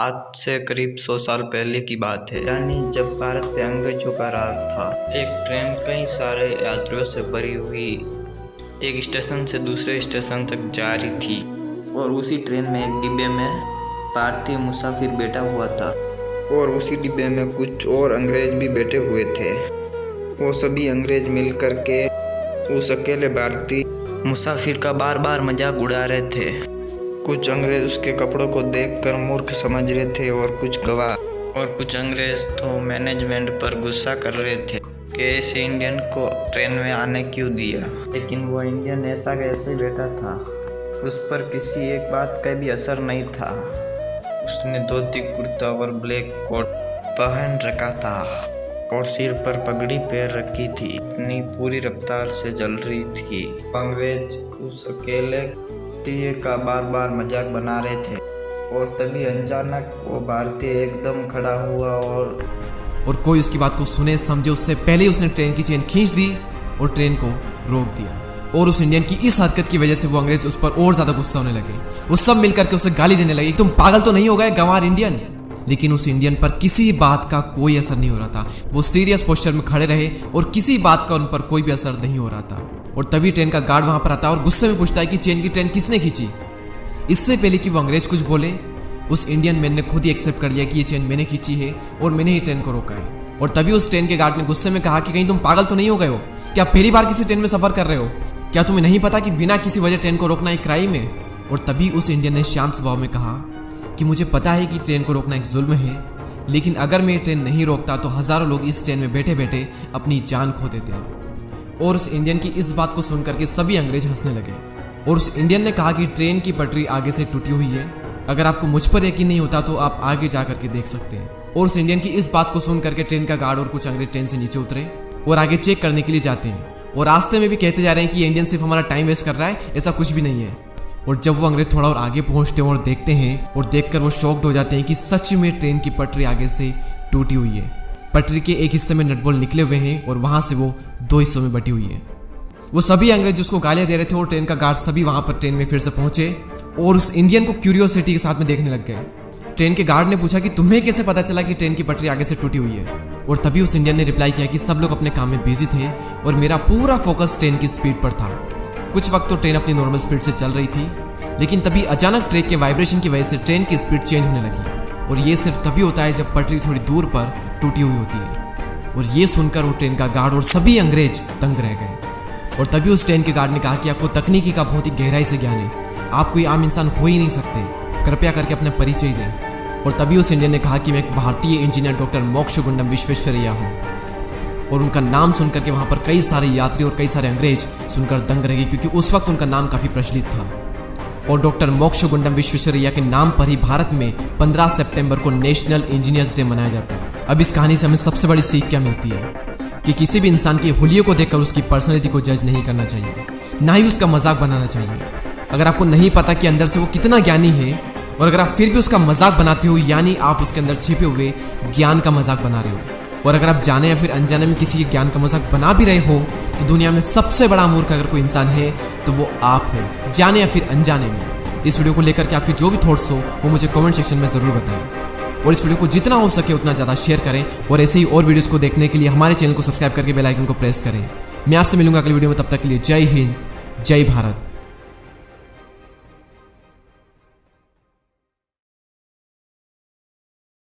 आज से करीब 100 साल पहले की बात है, यानी जब भारत पे अंग्रेजों का राज था। एक ट्रेन कई सारे यात्रियों से भरी हुई एक स्टेशन से दूसरे स्टेशन तक जा रही थी और उसी ट्रेन में एक डिब्बे में भारतीय मुसाफिर बैठा हुआ था और उसी डिब्बे में कुछ और अंग्रेज भी बैठे हुए थे। वो सभी अंग्रेज मिल कर के उस अकेले भारतीय मुसाफिर का बार बार मजाक उड़ा रहे थे। कुछ अंग्रेज उसके कपड़ों को देखकर मूर्ख समझ रहे थे और कुछ गवाह, और कुछ अंग्रेज तो मैनेजमेंट पर गुस्सा कर रहे थे कि ऐसे इंडियन को ट्रेन में आने क्यों दिया। लेकिन वो इंडियन ऐसा कैसे बैठा था, उस पर किसी एक बात का भी असर नहीं था। उसने धोती कुर्ता और ब्लैक कोट पहन रखा था और सिर पर पगड़ी पहन रखी थी। अपनी पूरी रफ्तार से चल रही थी। अंग्रेज उस अकेले का बार बार मजाक बना रहे थे और तभी अचानक वो भारतीय एकदम खड़ा हुआ और कोई उसकी बात को सुने समझे उससे पहले उसने ट्रेन की चेन खींच दी और ट्रेन को रोक दिया। और उस इंडियन की इस हरकत की वजह से वो अंग्रेज उस पर और ज्यादा गुस्सा होने लगे। वो सब मिलकर के उसे गाली देने लगे, तुम पागल तो नहीं हो गए गंवार इंडियन। लेकिन उस इंडियन पर किसी बात का कोई असर नहीं हो रहा था। वो सीरियस पोस्चर में खड़े रहे और किसी बात का उन पर कोई भी असर नहीं हो रहा था। और तभी ट्रेन का गार्ड वहां पर आता है और गुस्से में पूछता है कि चेन की ट्रेन किसने खींची। इससे पहले कि वो अंग्रेज कुछ बोले, उस इंडियन मैन ने खुद ही एक्सेप्ट कर लिया कि ये चेन मैंने खींची है और मैंने ही ट्रेन को रोका है। और तभी उस ट्रेन के गार्ड ने गुस्से में कहा कि कहीं तुम पागल तो नहीं हो गए हो, क्या पहली बार किसी ट्रेन में सफर कर रहे हो, क्या तुम्हें नहीं पता कि बिना किसी वजह ट्रेन को रोकना एक क्राइम है। और तभी उस इंडियन ने शांत स्वभाव में कहा कि मुझे पता है कि ट्रेन को रोकना एक जुल्म है, लेकिन अगर मैं ट्रेन नहीं रोकता तो हजारों लोग इस ट्रेन में बैठे बैठे अपनी जान खो देते हैं। और उस इंडियन की इस बात को सुनकर के सभी अंग्रेज हंसने लगे। और उस इंडियन ने कहा कि ट्रेन की पटरी आगे से टूटी हुई है, अगर आपको मुझ पर यकीन नहीं होता तो आप आगे जा करके देख सकते हैं। और उस इंडियन की इस बात को सुन करके ट्रेन का गार्ड और कुछ अंग्रेज ट्रेन से नीचे उतरे और आगे चेक करने के लिए जाते हैं। और रास्ते में भी कहते जा रहे हैं कि ये इंडियन सिर्फ हमारा टाइम वेस्ट कर रहा है, ऐसा कुछ भी नहीं है। और जब वो अंग्रेज थोड़ा और आगे पहुंचते हैं और देखते हैं और देखकर वो शॉक्ड हो जाते हैं कि सच में ट्रेन की पटरी आगे से टूटी हुई है। पटरी के एक हिस्से में नटबोल्ट निकले हुए हैं और वहां से वो दो हिस्सों में बटी हुई है। वो सभी अंग्रेज उसको गालियां दे रहे थे और ट्रेन का गार्ड सभी वहां पर ट्रेन में फिर से पहुंचे और उस इंडियन को क्यूरियोसिटी के साथ में देखने लग गए। ट्रेन के गार्ड ने पूछा कि तुम्हें कैसे पता चला कि ट्रेन की पटरी आगे से टूटी हुई है। और तभी उस इंडियन ने रिप्लाई किया कि सब लोग अपने काम में बिजी थे और मेरा पूरा फोकस ट्रेन की स्पीड पर था। कुछ वक्त तो ट्रेन अपनी नॉर्मल स्पीड से चल रही थी, लेकिन तभी अचानक ट्रैक के वाइब्रेशन की वजह से ट्रेन की स्पीड चेंज होने लगी। और ये सिर्फ तभी होता है जब पटरी थोड़ी दूर पर टूटी हुई होती है। और ये सुनकर वो ट्रेन का गार्ड और सभी अंग्रेज दंग रह गए। और तभी उस ट्रेन के गार्ड ने कहा कि आपको तकनीकी का बहुत ही गहराई से ज्ञान है, आप कोई आम इंसान हो ही नहीं सकते, कृपया करके अपना परिचय दें। और तभी उस इंडियन ने कहा कि मैं एक भारतीय इंजीनियर डॉक्टर मोक्षगुंडम विश्वेश्वरैया हूँ। और उनका नाम सुनकर के वहां पर कई सारे यात्री और कई सारे अंग्रेज सुनकर दंग रह गए, क्योंकि उस वक्त उनका नाम काफी प्रचलित था। और डॉक्टर मोक्षगुंडम विश्वेश्वरैया के नाम पर ही भारत में 15 सितंबर को नेशनल इंजीनियर्स डे मनाया जाता है। अब इस कहानी से हमें सबसे बड़ी सीख क्या मिलती है कि किसी भी इंसान के हुलिये को देखकर उसकी पर्सनैलिटी को जज नहीं करना चाहिए, ना ही उसका मजाक बनाना चाहिए। अगर आपको नहीं पता कि अंदर से वो कितना ज्ञानी है और अगर आप फिर भी उसका मजाक बनाते हो, यानी आप उसके अंदर छिपे हुए ज्ञान का मजाक बना रहे हो। और अगर आप जाने या फिर अनजाने में किसी के ज्ञान का मजाक बना भी रहे हो तो दुनिया में सबसे बड़ा मूर्ख अगर कोई इंसान है तो वो आप हो, जाने या फिर अनजाने में। इस वीडियो को लेकर के आपके जो भी थॉट्स हो वो मुझे कमेंट सेक्शन में जरूर बताएं और इस वीडियो को जितना हो सके उतना ज़्यादा शेयर करें। और ऐसे ही और वीडियोस को देखने के लिए हमारे चैनल को सब्सक्राइब करके बेल आइकन को प्रेस करें। मैं आपसे मिलूंगा अगली वीडियो में, तब तक के लिए जय हिंद, जय भारत।